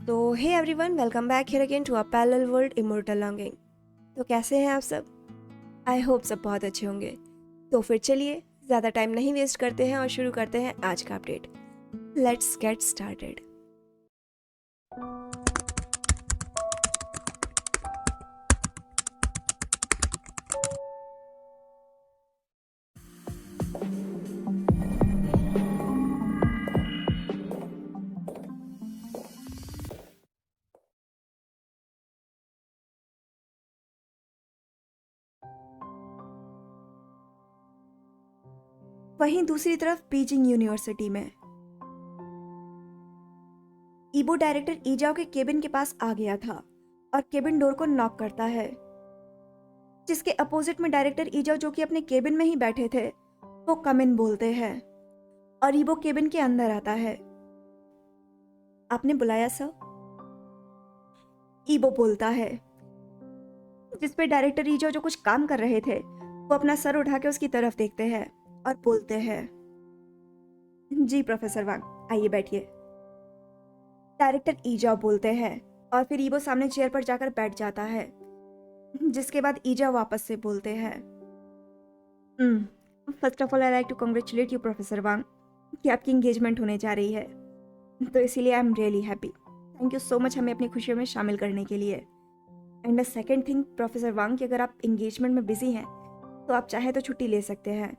तो hey everyone, welcome back here again to a parallel world immortal longing. तो कैसे हैं आप सब? आई होप सब बहुत अच्छे होंगे। तो फिर चलिए ज़्यादा टाइम नहीं वेस्ट करते हैं और शुरू करते हैं आज का अपडेट। Let's get started. वहीं दूसरी तरफ बीजिंग यूनिवर्सिटी में ईबो डायरेक्टर ईजाओ के केबिन के पास आ गया था और केबिन डोर को नॉक करता है, जिसके अपोजिट में डायरेक्टर ईजाओ जो कि अपने केबिन में ही बैठे थे वो कम इन बोलते हैं और ईबो केबिन के अंदर आता है। आपने बुलाया सर? ईबो बोलता है, जिस पे डायरेक्टर ईजाओ जो कुछ काम कर रहे थे वो अपना सर उठा के उसकी तरफ देखते हैं और बोलते हैं, जी प्रोफेसर वांग, आइए बैठिए। डायरेक्टर ईजाओ बोलते हैं और फिर ईबो सामने चेयर पर जाकर बैठ जाता है, जिसके बाद ईजाओ वापस से बोलते हैं, first of all I like to congratulate you professor Wang कि आपकी इंगेजमेंट होने जा रही है, तो इसीलिए I am really happy. Thank you so much हमें अपनी खुशियों में शामिल करने के लिए। And the second thing professor Wang कि अगर आप इंगेजमेंट में बिजी हैं तो आप चाहे तो छुट्टी ले सकते हैं,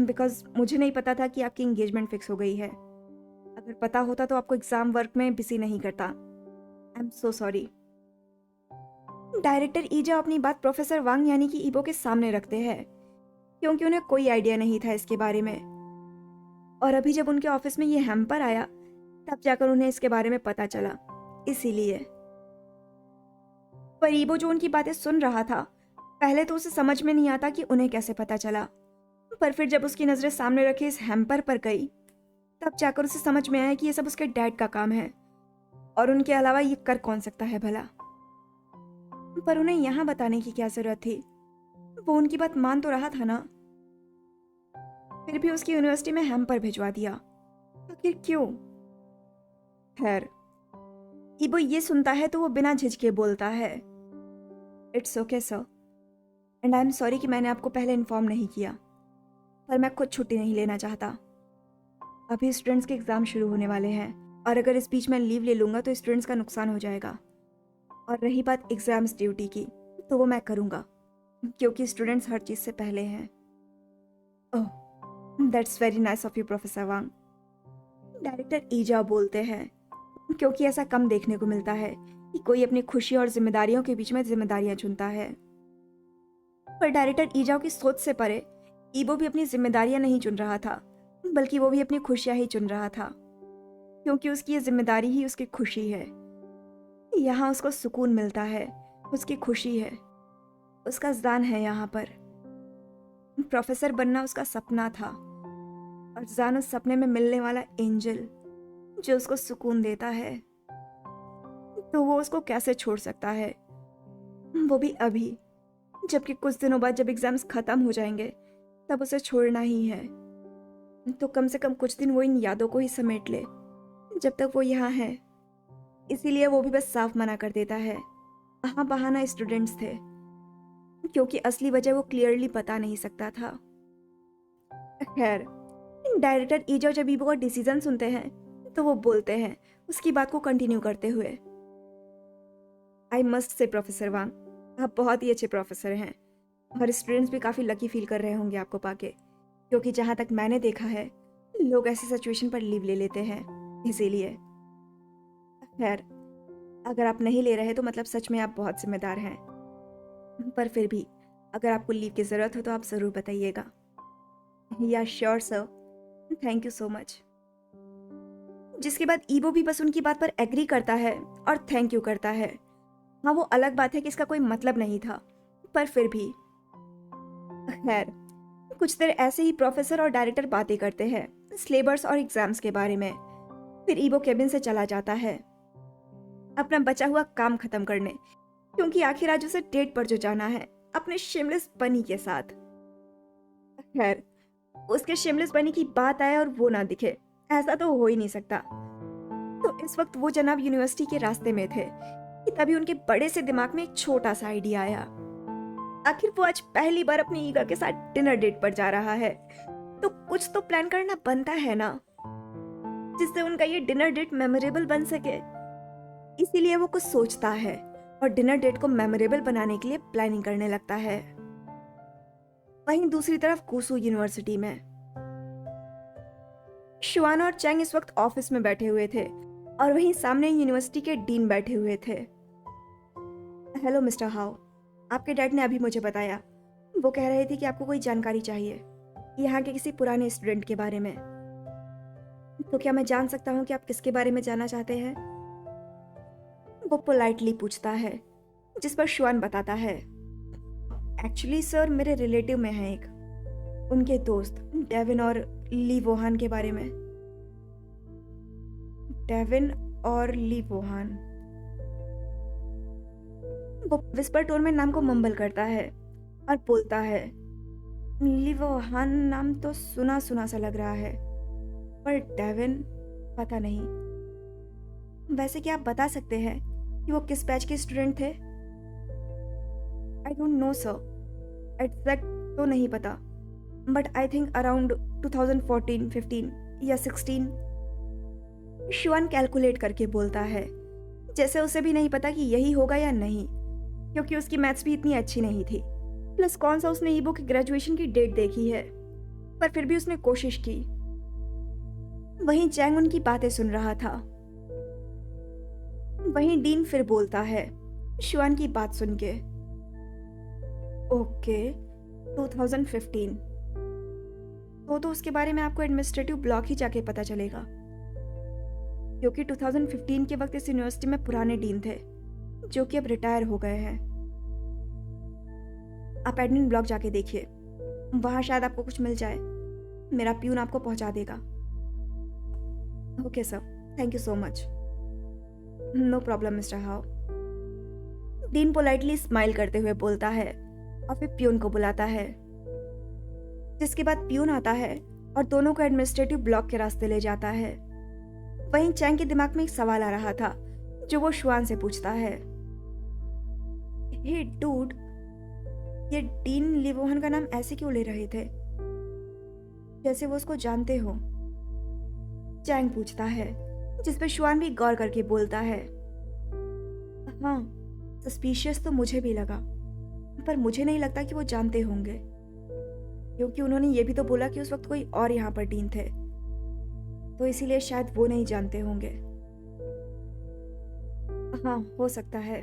बिकॉज मुझे नहीं पता था कि आपकी इंगेजमेंट फिक्स हो गई है। अगर पता होता तो आपको एग्जाम वर्क में बिजी नहीं करता। I am so sorry. Director ईजा अपनी बात प्रोफेसर वांग यानी कि ईबो के सामने रखते हैं, क्योंकि उन्हें कोई आइडिया नहीं था इसके बारे में, और अभी जब उनके ऑफिस में ये हैम्पर आया तब जाकर उन्हें इसके बारे में पता चला, इसीलिए। पर ईबो जो उनकी बातें सुन रहा था, पहले तो उसे समझ में नहीं आता कि उन्हें कैसे पता चला, पर फिर जब उसकी नजरें सामने रखे इस हैम्पर पर गई तब जाकर उसे समझ में आया कि ये सब उसके डैड का काम है और उनके अलावा ये कर कौन सकता है भला। पर उन्हें यहाँ बताने की क्या जरूरत थी, वो उनकी बात मान तो रहा था ना। फिर भी उसकी यूनिवर्सिटी में हैम्पर भिजवा दिया, आखिर क्यों? खैर, ईबो ये सुनता है तो वो बिना झिझके बोलता है, it's okay sir, and I am sorry कि मैंने आपको पहले इन्फॉर्म नहीं किया, पर मैं खुद छुट्टी नहीं लेना चाहता। अभी स्टूडेंट्स के एग्ज़ाम शुरू होने वाले हैं और अगर इस बीच में लीव ले लूँगा तो स्टूडेंट्स का नुकसान हो जाएगा। और रही बात एग्ज़ाम्स ड्यूटी की, तो वो मैं करूँगा, क्योंकि स्टूडेंट्स हर चीज़ से पहले हैं। Oh, that's very nice of you professor Wang, director ईजा बोलते हैं, क्योंकि ऐसा कम देखने को मिलता है कि कोई अपनी खुशी और जिम्मेदारियों के बीच में जिम्मेदारियां चुनता है। पर डायरेक्टर ईजाओ की सोच से परे ईबो भी अपनी जिम्मेदारियां नहीं चुन रहा था, बल्कि वो भी अपनी खुशियां ही चुन रहा था, क्योंकि उसकी ये जिम्मेदारी ही उसकी खुशी है। यहाँ उसको सुकून मिलता है, उसकी खुशी है, उसका जान है यहाँ पर। प्रोफेसर बनना उसका सपना था और जान उस सपने में मिलने वाला एंजल जो उसको सुकून देता है, तो वो उसको कैसे छोड़ सकता है, वो भी अभी, जबकि कुछ दिनों बाद जब एग्जाम्स खत्म हो जाएंगे तब उसे छोड़ना ही है। तो कम से कम कुछ दिन वो इन यादों को ही समेट ले जब तक वो यहाँ है। इसीलिए वो भी बस साफ मना कर देता है, हाँ बहाना स्टूडेंट्स थे, क्योंकि असली वजह वो क्लियरली बता नहीं सकता था। खैर, डायरेक्टर ईजो जब ईबो का डिसीजन सुनते हैं तो वो बोलते हैं, उसकी बात को कंटिन्यू करते हुए, आई मस्ट से प्रोफेसर वांग, आप बहुत ही अच्छे प्रोफेसर हैं और स्टूडेंट्स भी काफ़ी लकी फील कर रहे होंगे आपको पाके, क्योंकि जहाँ तक मैंने देखा है लोग ऐसी सिचुएशन पर लीव ले लेते हैं, इसीलिए। खैर, अगर आप नहीं ले रहे तो मतलब सच में आप बहुत जिम्मेदार हैं, पर फिर भी अगर आपको लीव की ज़रूरत हो तो आप ज़रूर बताइएगा। या sure sir, thank you so much. जिसके बाद ईबो भी बस उनकी बात पर एग्री करता है और थैंक यू करता है। हाँ, वो अलग बात है कि इसका कोई मतलब नहीं था, पर फिर भी। खैर, कुछ देर ऐसे ही प्रोफेसर और डायरेक्टर बातें करते हैं सिलेबस और एग्जाम्स के बारे में। फिर ईबो केबिन से चला जाता है अपना बचा हुआ काम खत्म करने, क्योंकि आखिर आज उसे डेट पर जो जाना है अपने शिमलेस बनी के साथ। खैर, उसके शिमलेस बनी की बात आए और वो ना दिखे, ऐसा तो हो ही नहीं सकता। तो इस वक्त वो जनाब यूनिवर्सिटी के रास्ते में थे कि तभी उनके बड़े से दिमाग में एक छोटा सा आइडिया आया। आखिर वो आज पहली बार अपनी ईगा के साथ डिनर डेट पर जा रहा है, तो कुछ तो प्लान करना बनता है ना, जिससे उनका ये डिनर डेट मेमोरेबल बन सके। इसीलिए वो कुछ सोचता है और डिनर डेट को मेमोरेबल बनाने के लिए प्लानिंग करने लगता है। वहीं दूसरी तरफ कुसू यूनिवर्सिटी में शुआन और चैंग इस वक्त ऑफिस में बैठे हुए थे और वहीं सामने यूनिवर्सिटी के डीन बैठे हुए थे। हेलो मिस्टर हाउ, आपके डैड ने अभी मुझे बताया, वो कह रहे थे कि आपको कोई जानकारी चाहिए यहाँ के किसी पुराने स्टूडेंट के बारे में। तो क्या मैं जान सकता हूँ कि आप किसके बारे में जानना चाहते हैं? वो पोलाइटली पूछता है, जिस पर शुआन बताता है, एक्चुअली सर मेरे रिलेटिव में है एक, उनके दोस्त डेविन और ली वोहान के बारे में। डेविन और ली वोहान। वो विस्पर टोन में नाम को मम्बल करता है और बोलता है, ली वोहान नाम तो सुना सुना सा लग रहा है, पर डेविन पता नहीं। वैसे क्या आप बता सकते हैं कि वो किस बैच के स्टूडेंट थे? I don't know sir, exact तो नहीं पता, बट आई थिंक अराउंड 2014, 15 या 16। शुआन कैलकुलेट करके बोलता है, जैसे उसे भी नहीं पता कि यही होगा या नहीं, क्योंकि उसकी मैथ्स भी इतनी अच्छी नहीं थी। प्लस कौन सा उसने ईबो की ग्रेजुएशन की डेट देखी है, पर फिर भी उसने कोशिश की। वहीं चैंग उनकी बातें सुन रहा था। वहीं डीन फिर बोलता है शुआन की बात सुन के, ओके 2015, तो उसके बारे में आपको एडमिनिस्ट्रेटिव ब्लॉक ही जाके पता चलेगा, क्योंकि 2015 के वक्त इस यूनिवर्सिटी में पुराने डीन थे जो कि अब रिटायर हो गए हैं। आप एडमिन ब्लॉक जाके देखिए, वहां शायद आपको कुछ मिल जाए। मेरा प्यून आपको पहुंचा देगा। Okay sir, thank you so much. No problem mister Hao. Dean politely smile करते हुए बोलता है और फिर प्यून को बुलाता है, जिसके बाद प्यून आता है और दोनों को एडमिनिस्ट्रेटिव ब्लॉक के रास्ते ले जाता है। वहीं चैंग के दिमाग में एक सवाल आ रहा था जो वो शुआन से पूछता है, हे डूड, ये डीन लिवोहन का नाम ऐसे क्यों ले रहे थे, जैसे वो उसको जानते हो? चैंग पूछता है, जिस पे शुआन भी गौर करके बोलता है, हाँ सस्पिशियस तो मुझे भी लगा, पर मुझे नहीं लगता कि वो जानते होंगे, क्योंकि उन्होंने ये भी तो बोला कि उस वक्त कोई और यहाँ पर डीन थे, तो इसीलिए शायद वो नहीं जानते होंगे। हाँ हो सकता है।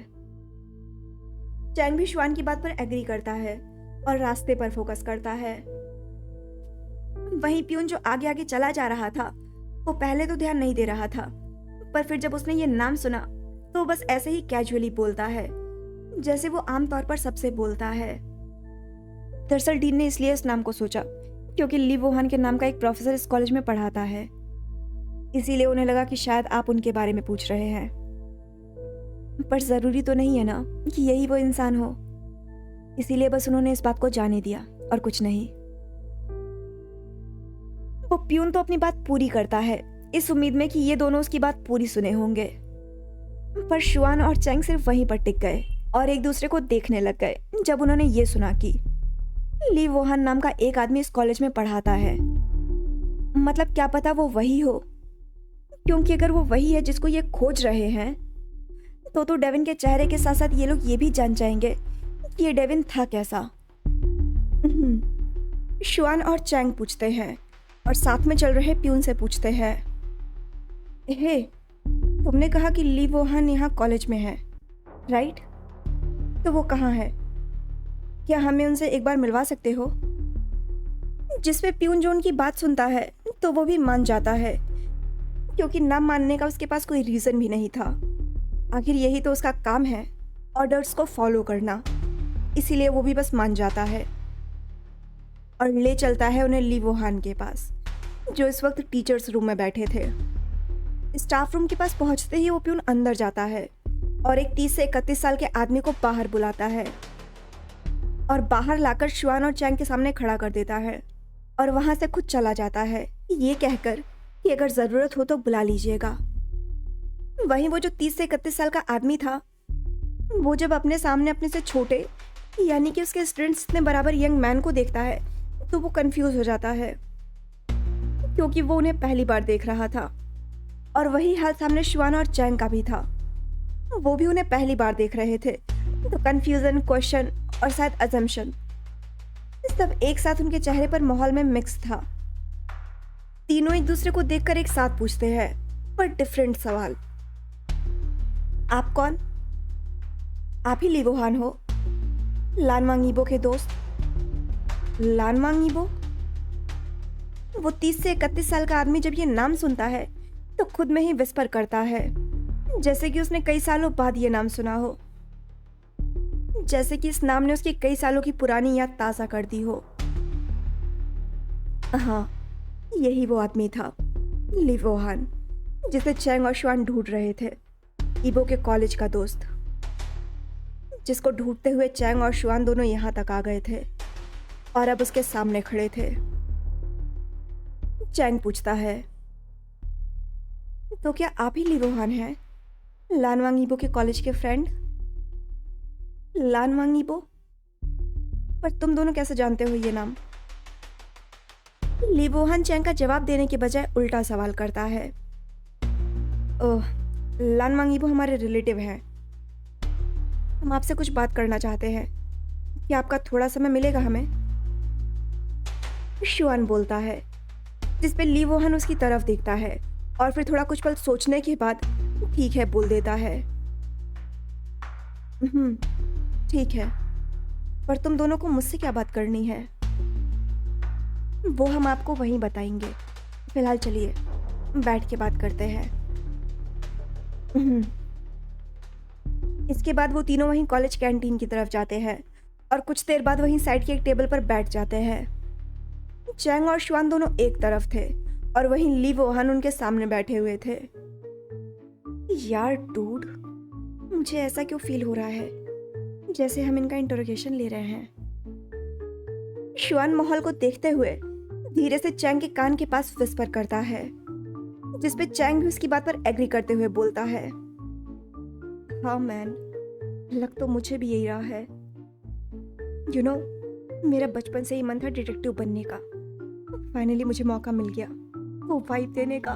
चैंग भी शुआन की बात पर एग्री करता है और रास्ते पर फोकस करता है। वहीं प्यून जो आगे आगे चला जा रहा था, वो पहले तो ध्यान नहीं दे रहा था, पर फिर जब उसने ये नाम सुना तो बस ऐसे ही कैजुअली बोलता है, जैसे वो आमतौर पर सबसे बोलता है। दरअसल डीन ने इसलिए इस नाम को सोचा क्योंकि ली वोहान के नाम का एक प्रोफेसर इस कॉलेज में पढ़ाता है, इसीलिए उन्हें लगा कि शायद आप उनके बारे में पूछ रहे हैं। पर जरूरी तो नहीं है ना कि यही वो इंसान हो, इसीलिए बस उन्होंने इस बात को जाने दिया और कुछ नहीं। वो प्यून तो अपनी बात पूरी करता है इस उम्मीद में कि ये दोनों उसकी बात पूरी सुने होंगे, पर शुआन और चैंग सिर्फ वहीं पर टिक गए और एक दूसरे को देखने लग गए जब उन्होंने ये सुना कि ली वोहान नाम का एक आदमी इस कॉलेज में पढ़ाता है। मतलब क्या पता वो वही हो, क्योंकि अगर वो वही है जिसको ये खोज रहे हैं तो डेविन के चेहरे के साथ साथ ये लोग ये भी जान जाएंगे कि ये डेविन था कैसा। शुआन और चैंग पूछते हैं और साथ में चल रहे प्यून से पूछते हैं, हे तुमने कहा कि ली वोहान यहाँ कॉलेज में है, राइट? तो वो कहाँ है? क्या हमें उनसे एक बार मिलवा सकते हो? जिसपे प्यून जो उनकी बात सुनता है तो वो भी मान जाता है, क्योंकि ना मानने का उसके पास कोई रीज़न भी नहीं था। आखिर यही तो उसका काम है, ऑर्डर्स को फॉलो करना, इसीलिए वो भी बस मान जाता है और ले चलता है उन्हें ली वोहान के पास, जो इस वक्त टीचर्स रूम में बैठे थे। स्टाफ रूम के पास पहुंचते ही वो प्यून अंदर जाता है और एक 30 से 31 साल के आदमी को बाहर बुलाता है और बाहर लाकर शुआन और चैंग के सामने खड़ा कर देता है और वहां से खुद चला जाता है, ये कहकर कि अगर ज़रूरत हो तो बुला लीजिएगा। वहीं वो जो 30 से 31 साल का आदमी था, वो जब अपने सामने अपने से छोटे यानी कि उसके स्टूडेंट्स इतने बराबर यंग मैन को देखता है तो वो कंफ्यूज हो जाता है, क्योंकि वो उन्हें पहली बार देख रहा था। और वही हाल सामने शुआन और चैंग का भी था, वो भी उन्हें पहली बार देख रहे थे। तो कंफ्यूजन, क्वेश्चन और शायद अजम्पशन सब एक साथ उनके चेहरे पर माहौल में मिक्स था। तीनों एक दूसरे को देखकर एक साथ पूछते हैं पर डिफरेंट सवाल। आप कौन? आप ही ली वुहान हो, लान वांग यीबो के दोस्त? लान वांग यीबो? वो 30 से 31 साल का आदमी जब ये नाम सुनता है तो खुद में ही विस्पर करता है, जैसे कि उसने कई सालों बाद ये नाम सुना हो, जैसे कि इस नाम ने उसकी कई सालों की पुरानी याद ताज़ा कर दी हो। हाँ, यही वो आदमी था, ली वुहान, जिसे चैंग और शुआन ढूंढ रहे थे। ईबो के कॉलेज का दोस्त, जिसको ढूंढते हुए चैंग और शुआन दोनों यहाँ तक आ गए थे और अब उसके सामने खड़े थे। चैंग पूछता है, तो क्या आप ही ली वुहान हैं, लान वांग यीबो के कॉलेज के फ्रेंड? लान वांग यीबो? पर तुम दोनों कैसे जानते हो ये नाम? ली वुहान चैंग का जवाब देने के बजाय उल्टा सवाल करता है। ओह, लान वांग यीबो हमारे रिलेटिव हैं, हम आपसे कुछ बात करना चाहते हैं, क्या आपका थोड़ा समय मिलेगा हमें? शुआन बोलता है, जिस पे ली वुहान उसकी तरफ देखता है और फिर थोड़ा कुछ पल सोचने के बाद ठीक है बोल देता है। ठीक है, पर तुम दोनों को मुझसे क्या बात करनी है? वो हम आपको वहीं बताएंगे, फिलहाल चलिए बैठ के बात करते हैं। इसके बाद वो तीनों वहीं कॉलेज कैंटीन की तरफ जाते हैं और कुछ देर बाद वहीं साइड के एक टेबल पर बैठ जाते हैं। चैंग और शुआन दोनों एक तरफ थे और वहीं ली वुहान उनके सामने बैठे हुए थे। यार डूड, मुझे ऐसा क्यों फील हो रहा है जैसे हम इनका इंटरोगेशन ले रहे हैं। शुआन माहौल को देखते हुए धीरे से चैंग के कान के पास विस्पर करता है, जिस पे चैंग भी उसकी बात पर एग्री करते हुए बोलता है, हाँ मैन, लग तो मुझे भी यही रहा है। मेरा बचपन से ही मन था डिटेक्टिव बनने का, फाइनली मुझे मौका मिल गया वो वाइब देने का।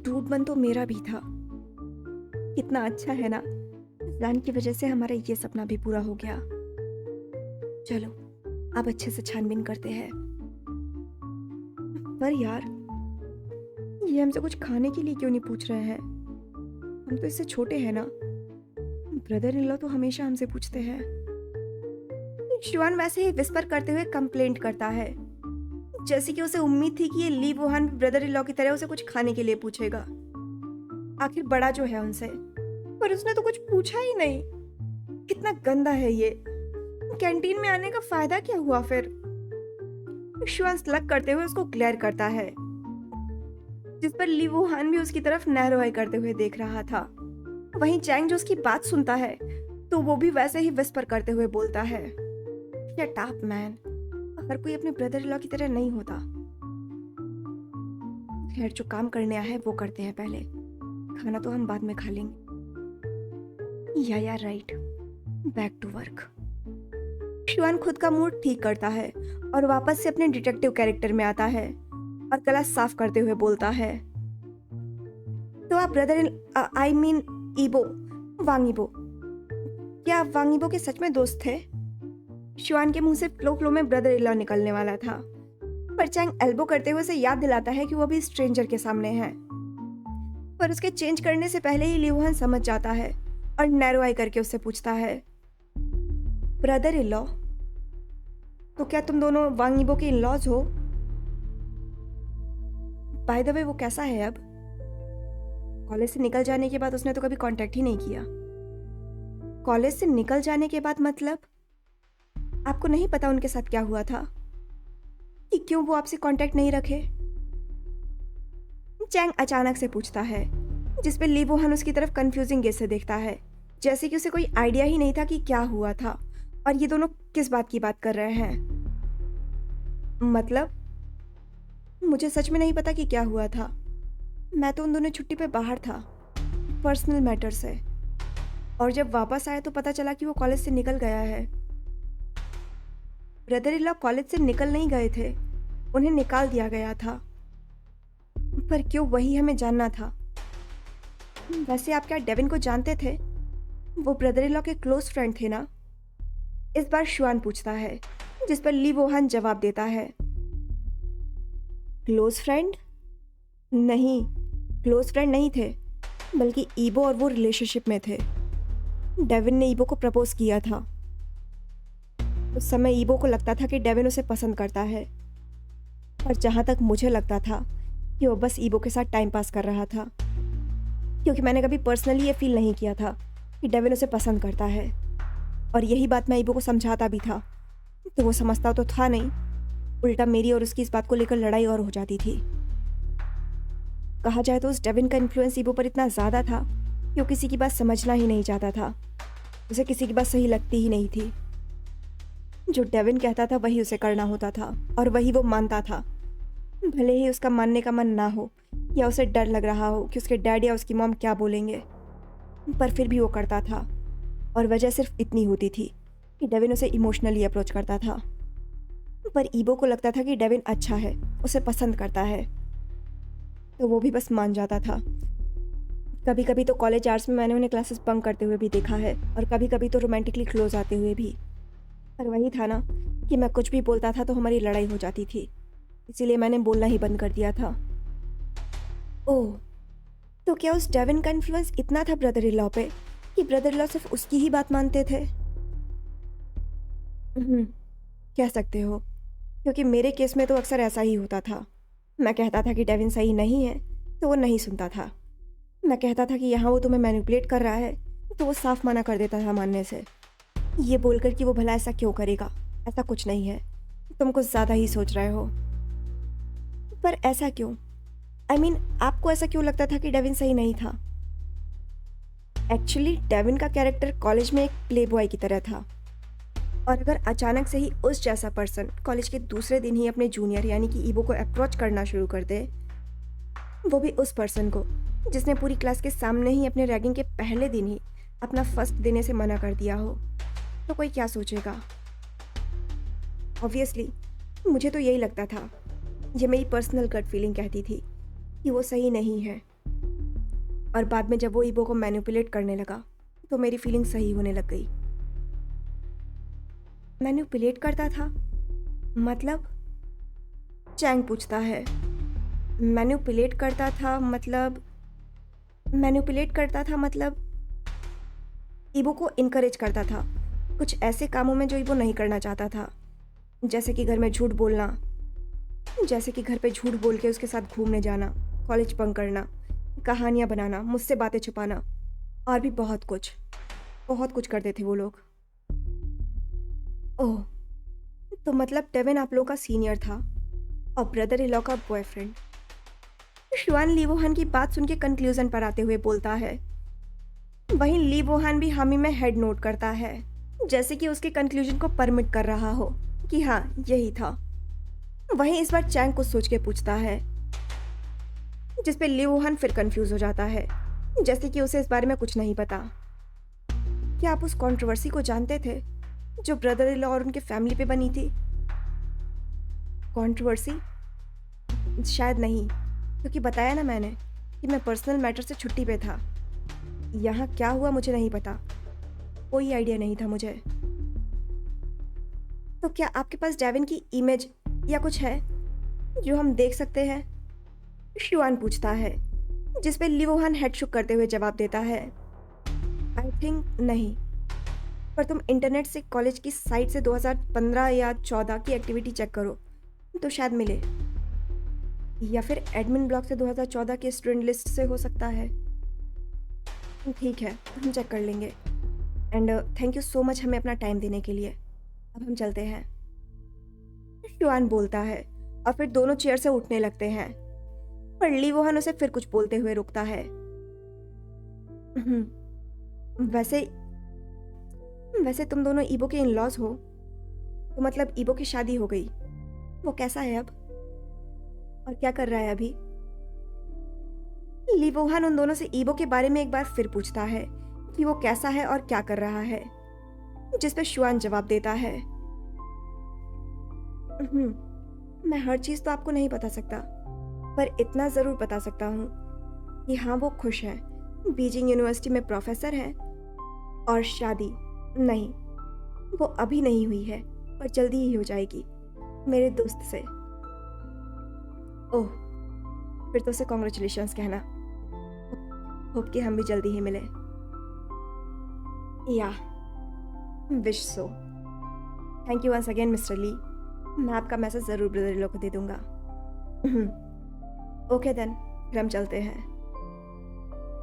डूड मन तो मेरा भी था। कितना अच्छा है ना, लान की वजह से हमारा ये सपना भी पूरा हो गया। चलो अब अच्छे से छानबीन करते हैं। पर यार, ये हमसे कुछ खाने के लिए क्यों नहीं पूछ रहे हैं? हम तो इससे छोटे हैं ना। ब्रदर इन लॉ तो हमेशा हमसे पूछते हैं। शुआन वैसे ही विस्पर करते हुए कंप्लेंट करता है, जैसे कि उसे उम्मीद थी कि ये ली वुहान ब्रदर इन लॉ की तरह उसे कुछ खाने के लिए पूछेगा, आखिर बड़ा जो है उनसे। पर उसने तो कुछ पूछा ही नहीं। कितना गंदा है ये। कैंटीन में आने का फायदा क्या हुआ फिर? शुआन स्लग करते हुए उसको ग्लेयर करता है, जिस पर ली वुहान भी उसकी तरफ नैरो आई करते हुए देख रहा था। वहीं चैंग जो उसकी बात सुनता है तो वो भी वैसे ही विस्पर करते हुए बोलता है, शट अप मैन, अगर कोई अपने ब्रदर इन लॉ की तरह नहीं होता। खैर, जो काम करने आया है वो करते हैं पहले, खाना तो हम बाद में खा लेंगे। या राइट, बैक टू वर्क। शुआन खुद का मूड ठीक करता है और वापस से अपने डिटेक्टिव कैरेक्टर में आता है और गला साफ करते हुए बोलता है, तो आप आई मीन ईबो, वांग ईबो, क्या आप वांग ईबो के सच में दोस्त थे? शुआन के मुंह से फ्लो फ्लो में ब्रदर इन लॉ निकलने वाला था, पर चैंग एल्बो करते हुए उसे याद दिलाता है कि वो अभी स्ट्रेंजर के सामने है। पर उसके चेंज करने से पहले ही ली वुहान समझ जाता है और नैरो आई करके उससे पूछता है, ब्रदर इन लॉ, तो क्या तुम दोनों वांग ईबो के इन लॉज हो? बाय द वे, वो कैसा है अब? कॉलेज से निकल जाने के बाद उसने तो कभी कांटेक्ट ही नहीं किया। कॉलेज से निकल जाने के बाद मतलब? आपको नहीं पता उनके साथ क्या हुआ था, कि क्यों वो आपसे कांटेक्ट नहीं रखे? चैंग अचानक से पूछता है, जिस पे ली वुहान उसकी तरफ कंफ्यूजिंग गेज से देखता है, जैसे कि उसे कोई आइडिया ही नहीं था कि क्या हुआ था और ये दोनों किस बात की बात कर रहे हैं। मतलब मुझे सच में नहीं पता कि क्या हुआ था। मैं तो उन दोनों छुट्टी पे बाहर था, पर्सनल मैटर से। और जब वापस आया तो पता चला कि वो कॉलेज से निकल गया है। ब्रदर इन लॉ कॉलेज से निकल नहीं गए थे, उन्हें निकाल दिया गया था। पर क्यों, वही हमें जानना था। वैसे आप क्या डेविन को जानते थे? वो ब्रदर इन लॉ के क्लोज फ्रेंड थे ना? इस बार शुआन पूछता है, जिस पर ली वोहान जवाब देता है। Close friend? नहीं, क्लोज फ्रेंड नहीं थे, बल्कि ईबो और वो रिलेशनशिप में थे। डेविन ने ईबो को प्रपोज किया था। उस समय ईबो को लगता था कि डेविन उसे पसंद करता है, पर जहाँ तक मुझे लगता था कि वो बस ईबो के साथ टाइम पास कर रहा था, क्योंकि मैंने कभी पर्सनली ये फील नहीं किया था कि डेविन उसे पसंद करता है। और यही बात मैं ईबो को समझाता भी था, तो वो समझता तो था नहीं, उल्टा मेरी और उसकी इस बात को लेकर लड़ाई और हो जाती थी। कहा जाए तो उस डेविन का इन्फ्लुएंस ईबो पर इतना ज़्यादा था कि वो किसी की बात समझना ही नहीं चाहता था। उसे किसी की बात सही लगती ही नहीं थी। जो डेविन कहता था वही उसे करना होता था, और वही वो मानता था, भले ही उसका मानने का मन ना हो या उसे डर लग रहा हो कि उसके डैड या उसकी मॉम क्या बोलेंगे, पर फिर भी वो करता था। और वजह सिर्फ इतनी होती थी कि डेविन उसे इमोशनली अप्रोच करता था। पर ईबो को लगता था कि डेविन अच्छा है, उसे पसंद करता है, तो वो भी बस मान जाता था। कभी कभी तो कॉलेज आवर्स में मैंने उन्हें क्लासेस बंक करते हुए भी देखा है, और कभी कभी तो रोमांटिकली क्लोज आते हुए भी। पर वही था ना कि मैं कुछ भी बोलता था तो हमारी लड़ाई हो जाती थी, इसीलिए मैंने बोलना ही बंद कर दिया था। ओह, तो क्या उस डेविन का इन्फ्लुएंस इतना था ब्रदर इन लॉ पे कि ब्रदर इन लॉ सिर्फ उसकी ही बात मानते थे? हम्म, कह सकते हो, क्योंकि मेरे केस में तो अक्सर ऐसा ही होता था। मैं कहता था कि डेविन सही नहीं है, तो वो नहीं सुनता था। मैं कहता था कि यहाँ वो तुम्हें मैनिपुलेट कर रहा है, तो वो साफ मना कर देता था मानने से, ये बोलकर कि वो भला ऐसा क्यों करेगा, ऐसा कुछ नहीं है, तुम कुछ ज़्यादा ही सोच रहे हो। पर ऐसा क्यों? आई I मीन आपको ऐसा क्यों लगता था कि डेविन सही नहीं था? एक्चुअली डेविन का कैरेक्टर कॉलेज में एक प्ले बॉय की तरह था, और अगर अचानक से ही उस जैसा पर्सन कॉलेज के दूसरे दिन ही अपने जूनियर यानी कि ईबो को अप्रोच करना शुरू कर दे, वो भी उस पर्सन को जिसने पूरी क्लास के सामने ही अपने रैगिंग के पहले दिन ही अपना फर्स्ट देने से मना कर दिया हो, तो कोई क्या सोचेगा? ऑब्वियसली मुझे तो यही लगता था, ये मेरी पर्सनल गट फीलिंग कहती थी कि वो सही नहीं है। और बाद में जब वो ईबो को मैनिपुलेट करने लगा तो मेरी फीलिंग सही होने लग गई। मैनिपुलेट करता था मतलब? चैंग पूछता है। मैनिपुलेट करता था मतलब? मैनिपुलेट करता था मतलब ईबो को इनकरेज करता था कुछ ऐसे कामों में जो ईबो नहीं करना चाहता था, जैसे कि घर में झूठ बोलना, जैसे कि घर पे झूठ बोल के उसके साथ घूमने जाना, कॉलेज बंक करना, कहानियाँ बनाना, मुझसे बातें छुपाना, और भी बहुत कुछ करते थे वो लोग। ओह, तो मतलब डेविन आप लोगों का सीनियर था और ब्रदर इन लॉ का बॉयफ्रेंड। शुआन ली वोहान की बात सुन के कंक्लूजन पर आते हुए बोलता है। वहीं ली वोहान भी हामी में हेड नोट करता है, जैसे कि उसके कंक्लूजन को परमिट कर रहा हो कि हाँ यही था। वहीं इस बार चैंग कुछ सोच के पूछता है, जिस पे ली वोहान फिर कंफ्यूज हो जाता है, जैसे कि उसे इस बारे में कुछ नहीं पता। क्या आप उस कंट्रोवर्सी को जानते थे जो ब्रदर इन लॉ और उनके फैमिली पे बनी थी? कंट्रोवर्सी? शायद नहीं, क्योंकि बताया ना मैंने कि मैं पर्सनल मैटर से छुट्टी पे था। यहाँ क्या हुआ मुझे नहीं पता, कोई आइडिया नहीं था मुझे। तो क्या आपके पास डेविन की इमेज या कुछ है जो हम देख सकते हैं? शुआन पूछता है, जिस पे लिवोहान हेड शुक करते हुए जवाब देता है, आई थिंक नहीं, पर तुम इंटरनेट से कॉलेज की साइट से 2015 या 14 की एक्टिविटी चेक करो तो शायद मिले, या फिर एडमिन ब्लॉक से 2014 की स्टूडेंट लिस्ट से हो सकता है। ठीक है, हम चेक कर लेंगे। And thank you so much हमें अपना टाइम देने के लिए। अब हम चलते हैं, शुआन बोलता है, और फिर दोनों चेयर से उठने लगते हैं। पर ली वोहन उसे फिर कुछ बोलते हुए रुकता है। वैसे वैसे तुम दोनों ईबो के इन लॉज हो, तो मतलब ईबो की शादी हो गई, वो कैसा है अब और क्या कर रहा है अभी? ली वोहान उन दोनों से ईबो के बारे में एक बार फिर पूछता है कि वो कैसा है और क्या कर रहा है, जिस पे शुआन जवाब देता है, मैं हर चीज तो आपको नहीं बता सकता, पर इतना जरूर बता सकता हूँ कि हाँ वो खुश है, बीजिंग यूनिवर्सिटी में प्रोफेसर है, और शादी नहीं, वो अभी नहीं हुई है, पर जल्दी ही हो जाएगी मेरे दोस्त से। ओह, फिर तो उसे कॉन्ग्रेचुलेशंस कहना। होप कि हम भी जल्दी ही मिले। या wish so. Thank you once again mister Lee. मैं आपका मैसेज ज़रूर ब्रदर लो को दे दूंगा। ओके देन, फिर हम चलते हैं।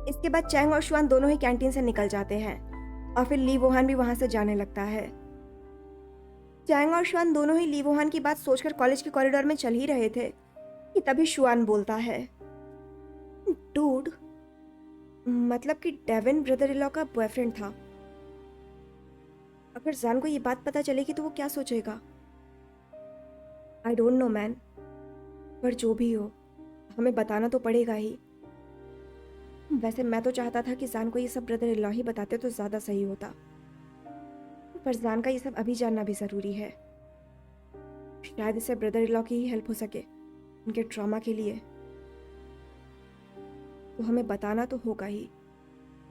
इसके बाद चैंग और शुआन दोनों ही कैंटीन से निकल जाते हैं और फिर ली वोहान भी वहां से जाने लगता है। चैंग और शुआन दोनों ही ली वोहान की बात सोचकर कॉलेज के कॉरिडोर में चल ही रहे थे कि तभी शुआन बोलता है, डूड, मतलब कि डेविन ब्रदर इन लॉ का बॉयफ्रेंड था। अगर जान को ये बात पता चलेगी तो वो क्या सोचेगा? आई डोंट नो मैन, पर जो भी हो हमें बताना तो पड़ेगा ही। वैसे मैं तो चाहता था कि जान को ये सब ब्रदर इन लॉ ही बताते तो ज़्यादा सही होता, पर जान का ये सब अभी जानना भी ज़रूरी है। शायद इससे ब्रदर इन लॉ की ही हेल्प हो सके उनके ट्रॉमा के लिए, तो हमें बताना तो होगा ही।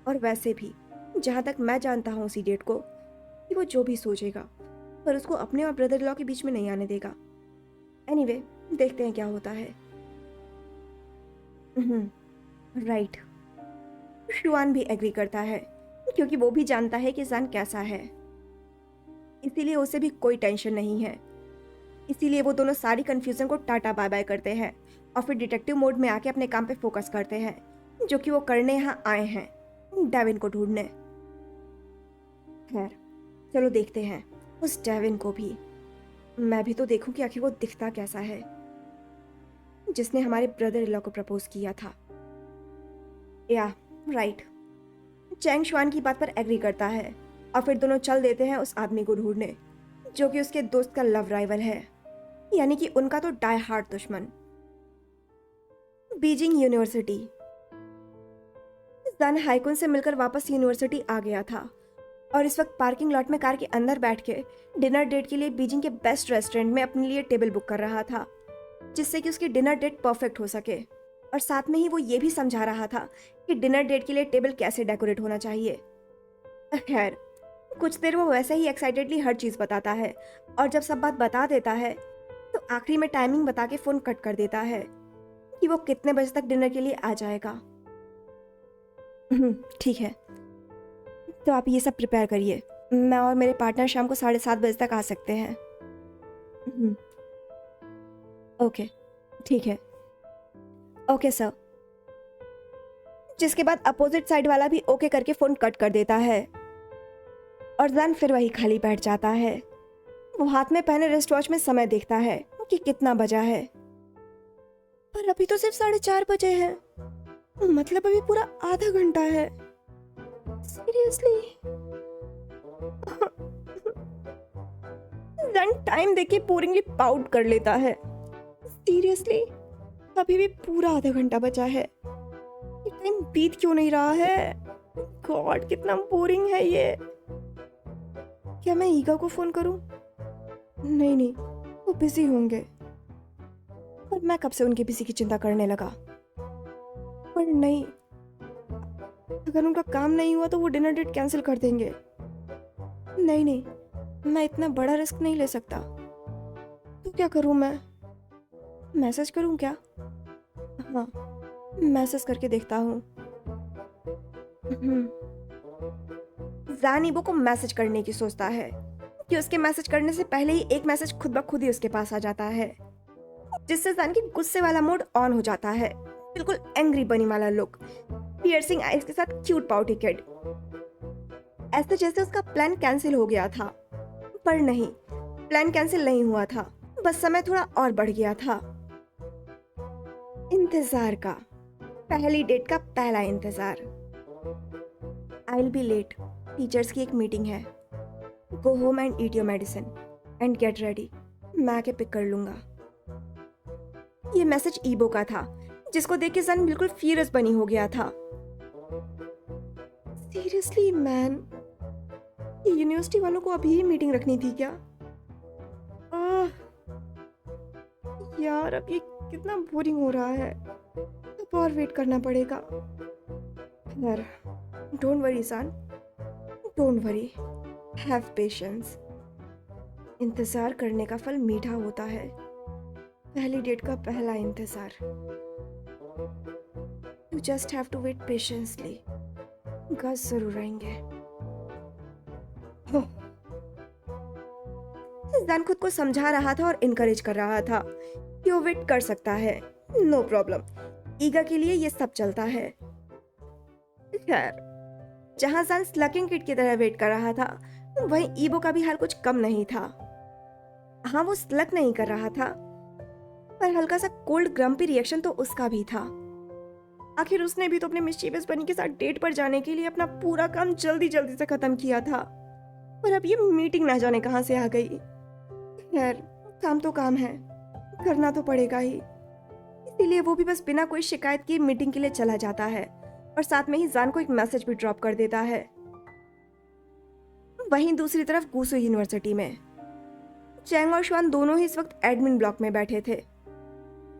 और वैसे भी जहाँ तक मैं जानता हूँ उसी डेट को, कि वो जो भी सोचेगा पर उसको अपने और ब्रदर इन लॉ के बीच में नहीं आने देगा। एनीवे, देखते हैं क्या होता है। राइट, शुआन भी एग्री करता है क्योंकि वो भी जानता है कि जान कैसा है, इसीलिए उसे भी कोई टेंशन नहीं है। इसीलिए वो दोनों सारी कंफ्यूजन को टाटा बाय बाय करते हैं और फिर डिटेक्टिव मोड में आके अपने काम पे फोकस करते हैं, जो कि वो करने यहाँ आए हैं, डेविन को ढूंढने। खैर, चलो देखते हैं उस डेविन को भी। मैं भी तो देखूं कि आखिर वो दिखता कैसा है, जिसने हमारे ब्रदर इन लॉ को प्रपोज किया था। या राइट, चैंग शुआन की बात पर एग्री करता है और फिर दोनों चल देते हैं उस आदमी को ढूंढने, जो कि उसके दोस्त का लव राइवल है, यानी कि उनका तो डाई हार्ड दुश्मन। Beijing university. जान हाइकुन से मिलकर वापस यूनिवर्सिटी आ गया था और इस वक्त पार्किंग लॉट में कार के अंदर बैठ के डिनर डेट के लिए बीजिंग के बेस्ट रेस्टोरेंट में अपने लिए टेबल बुक कर रहा था, जिससे कि उसकी डिनर डेट परफेक्ट हो सके। और साथ में ही वो ये भी समझा रहा था कि डिनर डेट के लिए टेबल कैसे डेकोरेट होना चाहिए। खैर, कुछ देर वो वैसे ही एक्साइटेडली हर चीज़ बताता है और जब सब बात बता देता है तो आखिरी में टाइमिंग बता के फ़ोन कट कर देता है कि वो कितने बजे तक डिनर के लिए आ जाएगा। ठीक है, तो आप ये सब प्रिपेयर करिए, मैं और मेरे पार्टनर शाम को 7:30 बजे तक आ सकते हैं। ओके, ठीक है। Okay sir. जिसके बाद अपोजिट साइड वाला भी ओके करके फ़ोन कट कर देता है और जान फिर वही खाली बैठ जाता है। वो हाथ में पहने रिस्ट वॉच में समय देखता है कि कितना बजा है, पर अभी तो सिर्फ 4:30 बजे हैं, मतलब अभी पूरा आधा घंटा है। सीरियसली? जान टाइम देख के बोरिंगली पाउट कर लेता है। सीरियसली? अभी भी पूरा आधा घंटा बचा है, ये टाइम बीत क्यों नहीं रहा है? गॉड, कितना बोरिंग है ये। क्या मैं ईगा को फोन करूं? नहीं नहीं, वो बिजी होंगे, पर मैं कब से उनके बिजी की चिंता करने लगा। पर नहीं, अगर उनका काम नहीं हुआ तो वो डिनर डेट कैंसिल कर देंगे। नहीं नहीं, मैं इतना बड़ा रिस्क नहीं ले सकता। तो क्या करूं मैं? मैसेज करूं क्या? हाँ, मैसेज करके देखता हूँ। जान ईबो को मैसेज करने की सोचता है कि उसके मैसेज करने से पहले ही एक मैसेज खुद ब खुद ही उसके पास आ जाता है, जिससे जान की गुस्से वाला मोड ऑन हो जाता है, बिल्कुल एंग्री बनी वाला लुक, पियर्सिंग आईज के साथ क्यूट पाउटी किड, ऐसे जैसे उसका प्लान कैंसिल हो गया था। पर नहीं, प्लान कैंसिल नहीं हुआ था, बस समय थोड़ा और बढ़ गया था। इंतजार का, पहली डेट का पहला इंतजार। I will be late, teachers की एक मीटिंग है। Go home and eat your medicine and get ready, मैं आके पिक कर लूंगा। ये मैसेज ईबो का था, जिसको देख के सन बिल्कुल फ्यूरियस बनी हो गया था। सीरियसली मैन, ये यूनिवर्सिटी वालों को अभी मीटिंग रखनी थी क्या? आह, यार अब ये कितना बोरिंग हो रहा है, अब और वेट करना पड़ेगा। यार don't worry son, don't worry, have patience. इंतजार करने का फल मीठा होता है। पहली डेट का पहला इंतजार। You just have to wait patiently. गस जरूर आएंगे। जैन खुद को समझा रहा था और इनकरेज कर रहा था कि वो वेट कर सकता है, नो प्रॉब्लम। ईगा के लिए ये सब चलता है। खैर, जहां जैन स्लकिंग किड की तरह वेट कर रहा था, वहीं ईबो का भी हाल कुछ कम नहीं था। हाँ, वो स्लक नहीं कर रहा था, पर हल्का सा कोल्ड ग्रम्पी रिएक्शन तो उसका भी था। आखिर उसने भी तो अपने मिस्चीवियस बनी के साथ डेट पर जाने के लिए अपना पूरा काम जल्दी जल्दी से खत्म किया था, पर अब ये मीटिंग ना जाने कहां से आ गई। खैर, काम तो काम है, करना तो पड़ेगा ही। इसीलिए वो भी बस बिना कोई शिकायत किए मीटिंग के लिए चला जाता है और साथ में ही जान को एक मैसेज भी ड्रॉप कर देता है। वहीं दूसरी तरफ गूसू यूनिवर्सिटी में चैंग और शुआन दोनों ही इस वक्त एडमिन ब्लॉक में बैठे थे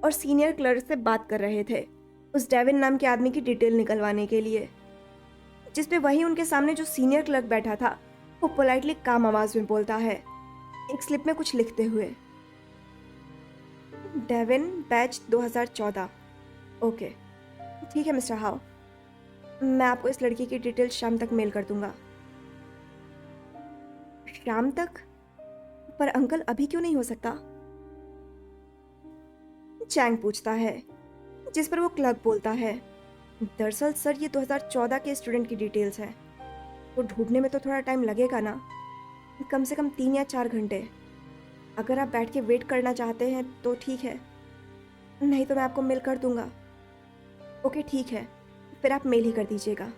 और सीनियर क्लर्क से बात कर रहे थे उस डेविन नाम के आदमी की डिटेल निकलवाने के लिए, जिसपे वहीं उनके सामने जो सीनियर क्लर्क बैठा था वो पोलाइटली काम आवाज में बोलता है, एक स्लिप में कुछ लिखते हुए। Devine batch 2014। ओके, ठीक है मिस्टर हाउ, मैं आपको इस लड़की की डिटेल शाम तक मेल कर दूंगा। शाम तक? पर अंकल अभी क्यों नहीं हो सकता? चैंग पूछता है, जिस पर वो क्लर्क बोलता है, दरअसल सर ये 2014 के स्टूडेंट की डिटेल्स है, तो ढूंढने में तो थोड़ा टाइम लगेगा ना, कम से कम 3 या 4 घंटे। अगर आप बैठ के वेट करना चाहते हैं तो ठीक है, नहीं तो मैं आपको मेल कर दूंगा। ओके ठीक है, फिर आप मेल ही कर दीजिएगा।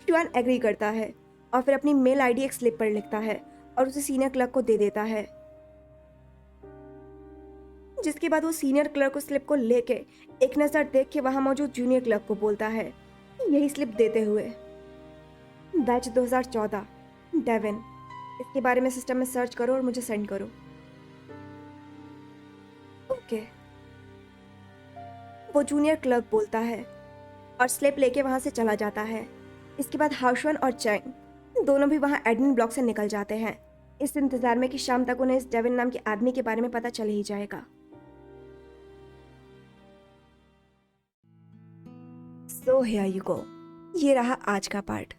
शुआन एग्री करता है और फिर अपनी मेल आईडी एक स्लिप पर लिखता है और उसे सीनियर क्लर्क को दे देता है, जिसके बाद वो सीनियर क्लर्क उस स्लिप को लेके एक नज़र देख के वहां मौजूद जूनियर क्लर्क को बोलता है, यही स्लिप देते हुए, बैच 2014 डेविन, इसके बारे में सिस्टम में सर्च करो और मुझे सेंड करो। ओके, वो जूनियर क्लर्क बोलता है और स्लिप लेके वहां से चला जाता है। इसके बाद हाउशवन और चैंग दोनों भी वहां एडमिन ब्लॉक से निकल जाते हैं, इस इंतजार में कि शाम तक उन्हें इस डेविन नाम के आदमी के बारे में पता चल ही जाएगा। सो हियर यू गो, ये रहा आज का पार्ट।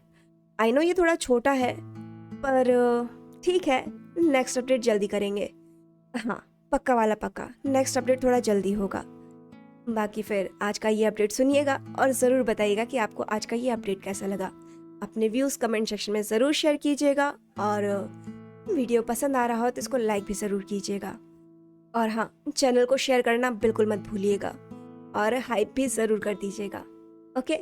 आई नो ये थोड़ा छोटा है, पर ठीक है, नेक्स्ट अपडेट जल्दी करेंगे। हाँ, पक्का वाला पक्का, नेक्स्ट अपडेट थोड़ा जल्दी होगा। बाकी फिर आज का ये अपडेट सुनिएगा और ज़रूर बताइएगा कि आपको आज का ये अपडेट कैसा लगा। अपने व्यूज़ कमेंट सेक्शन में ज़रूर शेयर कीजिएगा और वीडियो पसंद आ रहा हो तो इसको लाइक भी ज़रूर कीजिएगा। और हाँ, चैनल को शेयर करना बिल्कुल मत भूलिएगा और हाइप भी ज़रूर कर दीजिएगा। ओके।